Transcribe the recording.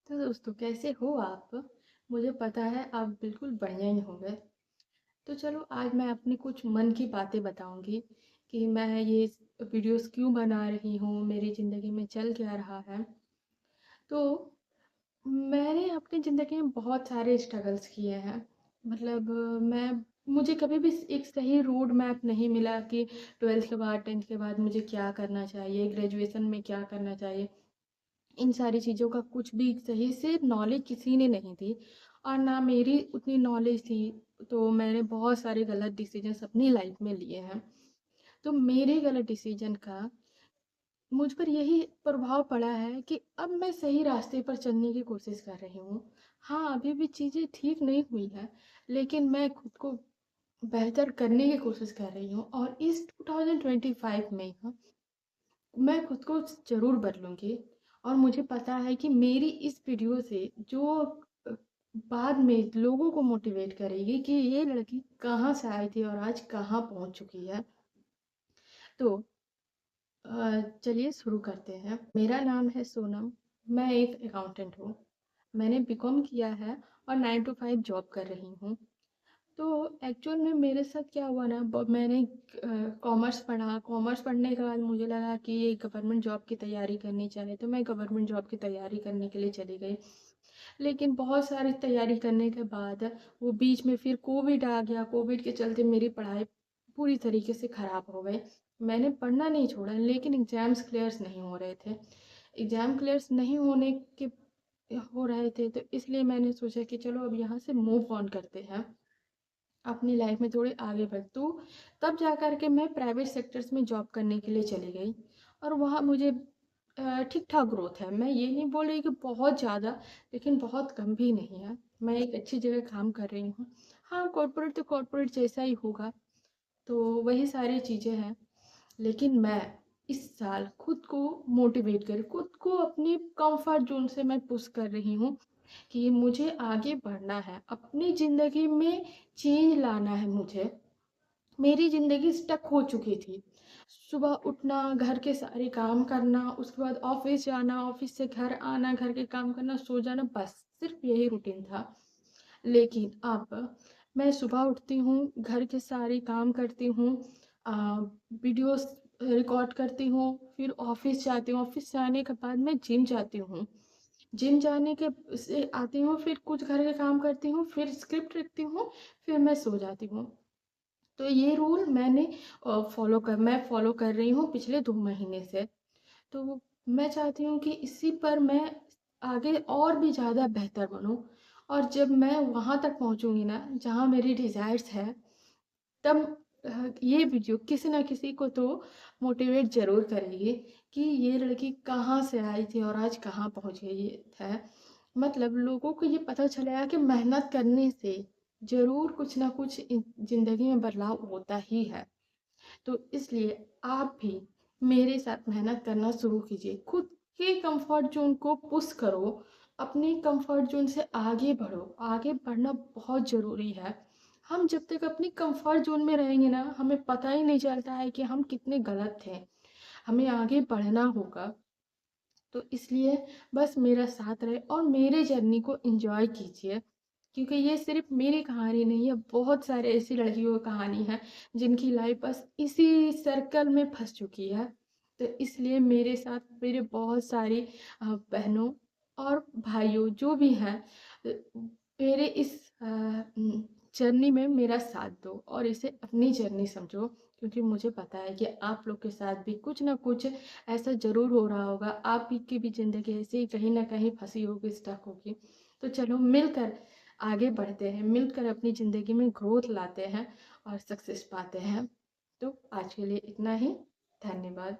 तो दोस्तों कैसे हो आप? मुझे पता है आप बिल्कुल बढ़िया ही होंगे। तो चलो आज मैं अपनी कुछ मन की बातें बताऊंगी कि मैं ये वीडियोस क्यों बना रही हूँ, मेरी ज़िंदगी में चल क्या रहा है। तो मैंने अपनी ज़िंदगी में बहुत सारे स्ट्रगल्स किए हैं। मतलब मैं मुझे कभी भी एक सही रोड मैप नहीं मिला कि 12th के बाद 10th के बाद मुझे क्या करना चाहिए, ग्रेजुएशन में क्या करना चाहिए। इन सारी चीज़ों का कुछ भी सही से नॉलेज किसी ने नहीं दी और ना मेरी उतनी नॉलेज थी। तो मैंने बहुत सारे गलत डिसीजंस अपनी लाइफ में लिए हैं। तो मेरे गलत डिसीजन का मुझ पर यही प्रभाव पड़ा है कि अब मैं सही रास्ते पर चलने की कोशिश कर रही हूँ। हाँ, अभी भी चीज़ें ठीक नहीं हुई हैं, लेकिन मैं खुद को बेहतर करने की कोशिश कर रही हूँ और इस 2025 में मैं खुद को ज़रूर बदलूँगी। और मुझे पता है कि मेरी इस वीडियो से जो अ, बाद में लोगों को मोटिवेट करेगी कि ये लड़की कहाँ से आई थी और आज कहाँ पहुँच चुकी है। तो चलिए शुरू करते हैं। मेरा नाम है सोनम। मैं एक अकाउंटेंट हूँ। मैंने बीकॉम किया है और 9 टू 5 जॉब कर रही हूँ। तो एक्चुअल में मेरे साथ क्या हुआ ना, मैंने कॉमर्स पढ़ा। कॉमर्स पढ़ने के बाद मुझे लगा कि ये गवर्नमेंट जॉब की तैयारी करनी चाहिए, तो मैं गवर्नमेंट जॉब की तैयारी करने के लिए चली गई। लेकिन बहुत सारी तैयारी करने के बाद वो बीच में फिर कोविड आ गया। कोविड के चलते मेरी पढ़ाई पूरी तरीके से ख़राब हो गई। मैंने पढ़ना नहीं छोड़ा, लेकिन एग्ज़ाम्स क्लियर्स नहीं हो रहे थे। एग्ज़ाम क्लियर्स नहीं होने के हो रहे थे, तो इसलिए मैंने सोचा कि चलो अब यहाँ से मूव ऑन करते हैं, अपनी लाइफ में थोड़ी आगे बढ़। तो तब जा कर के मैं प्राइवेट सेक्टर्स में जॉब करने के लिए चली गई और वहाँ मुझे ठीक ठाक ग्रोथ है। मैं ये नहीं बोल रही कि बहुत ज़्यादा, लेकिन बहुत कम भी नहीं है। मैं एक अच्छी जगह काम कर रही हूँ। हाँ, कॉर्पोरेट तो कॉर्पोरेट जैसा ही होगा, तो वही सारी चीज़ें हैं। लेकिन मैं इस साल खुद को मोटिवेट कर, खुद को अपनी कंफर्ट जोन से मैं पुश कर रही हूँ कि मुझे आगे बढ़ना है, अपनी ज़िंदगी में चेंज लाना है मुझे। मेरी ज़िंदगी स्टक हो चुकी थी। सुबह उठना, घर के सारे काम करना, उसके बाद ऑफिस जाना, ऑफिस से घर आना, घर के काम करना, सो जाना, बस सिर्फ यही रूटीन था। लेकिन अब मैं सुबह उठती हूँ, घर के सारे काम करती हूँ, वीडियोस रिकॉर्ड करती हूँ, फिर ऑफिस जाती हूँ। ऑफिस से आने के बाद मैं जिम जाती हूँ। जिम जाने के से आती हूँ, फिर कुछ घर के काम करती हूँ, फिर स्क्रिप्ट लिखती हूँ, फिर मैं सो जाती हूँ। तो ये रूल मैं फॉलो कर रही हूँ पिछले 2 महीने से। तो मैं चाहती हूँ कि इसी पर मैं आगे और भी ज़्यादा बेहतर बनूँ। और जब मैं वहाँ तक पहुँचूँगी ना जहाँ मेरी डिज़ायर्स है, तब ये वीडियो किसी ना किसी को तो मोटिवेट ज़रूर करेगी कि ये लड़की कहाँ से आई थी और आज कहाँ पहुँच गई है। मतलब लोगों को ये पता चलेगा कि मेहनत करने से ज़रूर कुछ ना कुछ ज़िंदगी में बदलाव होता ही है। तो इसलिए आप भी मेरे साथ मेहनत करना शुरू कीजिए। खुद के कंफर्ट ज़ोन को पुश करो, अपने कंफर्ट ज़ोन से आगे बढ़ो। आगे बढ़ना बहुत ज़रूरी है। हम जब तक अपनी कंफर्ट ज़ोन में रहेंगे ना, हमें पता ही नहीं चलता है कि हम कितने गलत थे। हमें आगे बढ़ना होगा। तो इसलिए बस मेरा साथ रहे और मेरे जर्नी को एंजॉय कीजिए, क्योंकि ये सिर्फ मेरी कहानी नहीं है, बहुत सारे ऐसी लड़कियों की कहानी है जिनकी लाइफ बस इसी सर्कल में फंस चुकी है। तो इसलिए मेरे साथ मेरे बहुत सारी बहनों और भाइयों जो भी हैं, मेरे इस जर्नी में मेरा साथ दो और इसे अपनी जर्नी समझो, क्योंकि मुझे पता है कि आप लोग के साथ भी कुछ ना कुछ ऐसा ज़रूर हो रहा होगा। आप ही की भी ज़िंदगी ऐसे ही कहीं न कहीं फँसी होगी, स्टक होगी। तो चलो मिलकर आगे बढ़ते हैं, मिलकर अपनी ज़िंदगी में ग्रोथ लाते हैं और सक्सेस पाते हैं। तो आज के लिए इतना ही। धन्यवाद।